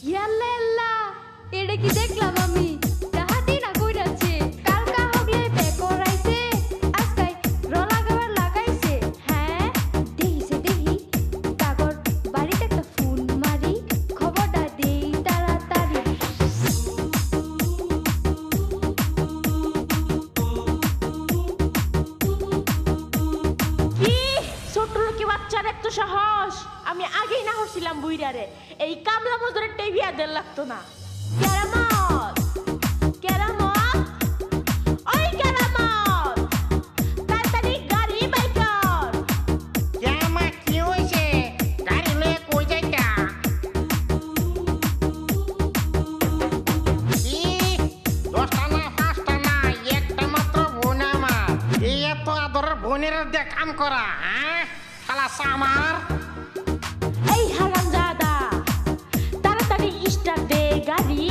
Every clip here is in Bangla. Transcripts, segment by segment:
ইয়াল্লা ইয়াল্লা এটা কি দেখলাম আমি তাহাতি না কইরাছে কালকা হগলে বেকর আইছে আজকাই রলাগাবার লাগাইছে হ্যাঁ দেহি কাগর বাড়িতে একটা ফোন মারি খবরটা দেই তাড়াতাড়ি কি ছোট লোকে বাচ্চার এত সাহস আমি আগেই না হচ্ছিলাম বুইরারে এই কামলা মজুরের টেবিয়া দের লাগতো না কেরামত কেরামত ওই কেরামত তাড়াতাড়ি গাড়ি বাই কর কেমা কি হইছে গাড়ি লয়ে কই যাইতা কি 10টা না 5টা না একটা মাত্র বোন আমার এই এত আদরের বোনের দিয়ে কাম করা হ্যাঁ শালা সামার এই হারামজাদা তাড়াতাড়ি স্টার্ট দে গাড়ি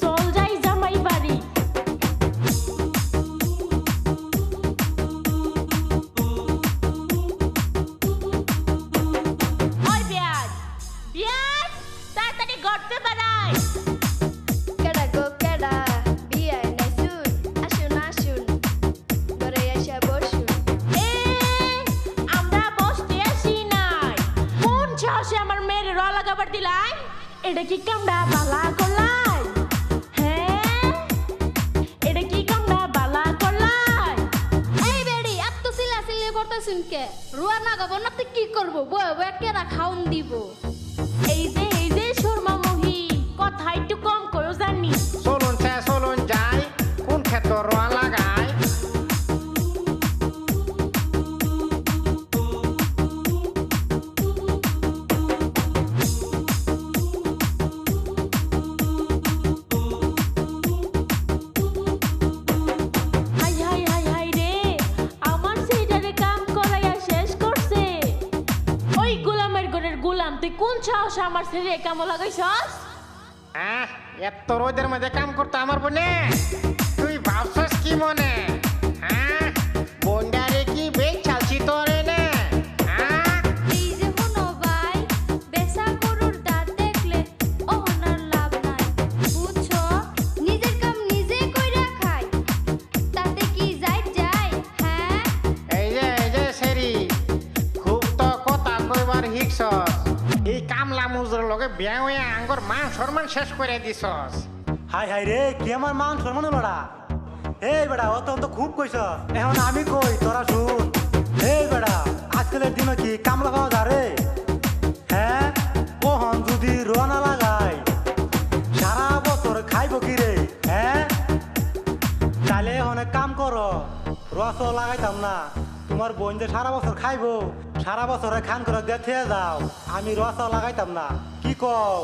চল যাই জামাই বাড়ি ওই বিয়াজ বিয়াজ তাড়াতাড়ি গড়তে বাড়াই কেডা গো কেডা বিয়াই নাইছুন আসুন ঘরে এসে বসুন এ আমরা বসতে আসি নাই কোন সাহসে আমার মেয়ের র লাগাবার দিলাই এটা কি কামড়া বালা করলাই হ্যাঁ এটা কি কামড়া বালা করলাই এই বেড়ি এত চিল্লাচিল্লি করতেছুন কে রুয়া না গাবো না তুই কি করবো বয়ে বয়ে কেরা খাউন দিব এই যে শর্মা মহি কথা একটু কম করো জানি চলুন যাই কোন ক্ষেত্র রোয়া লাগায় হাই রে আমার সেইটারে কাম করাইয়া শেষ করছে ওই গোলামের ঘরের গোলাম তুই কোন সাহসে আমার ছেলে কামো লাগাইছস হ্যাঁ এত রোদের মধ্যে কাম করতে আমার বোনে তুই ভাবছস কি মনে হ্যাঁ বোনডারে কি বেচ চালছি তোরে নে হ্যাঁ এই যে হনো ভাই বেসা গরুর দাঁত দেখলে ওনার লাভ নাই বুঝছো নিজের কাম নিজে কইরা খাই তাতে কি যায় হ্যাঁ এই যে সেরি খুব তো কথা কইবার হিকছস এই কামলা মুজুর লগে বিয়া হয়ে আঙ্গর মান সম্মান শেষ করে দিছস হাই রে কি আমার মান সম্মান লড়া এই বেড়া অত তো খুব কইছ এখন আমি কই তোরা শুন এই বেড়া আজকালের দিনে কি কামলা পাওয়া যা রে হ্যাঁ ওহন যদি রোয়া না লাগায় সারা বছর খাইব কি রে হ্যাঁ তাহলে অনেক কাম করো রোয়া তো লাগাইতাম না তোমার বোন যে সারা বছর খাইবো সারা বছরে খান করে দিয়ে যাও আমি রোয়া লাগাইতাম না কি কও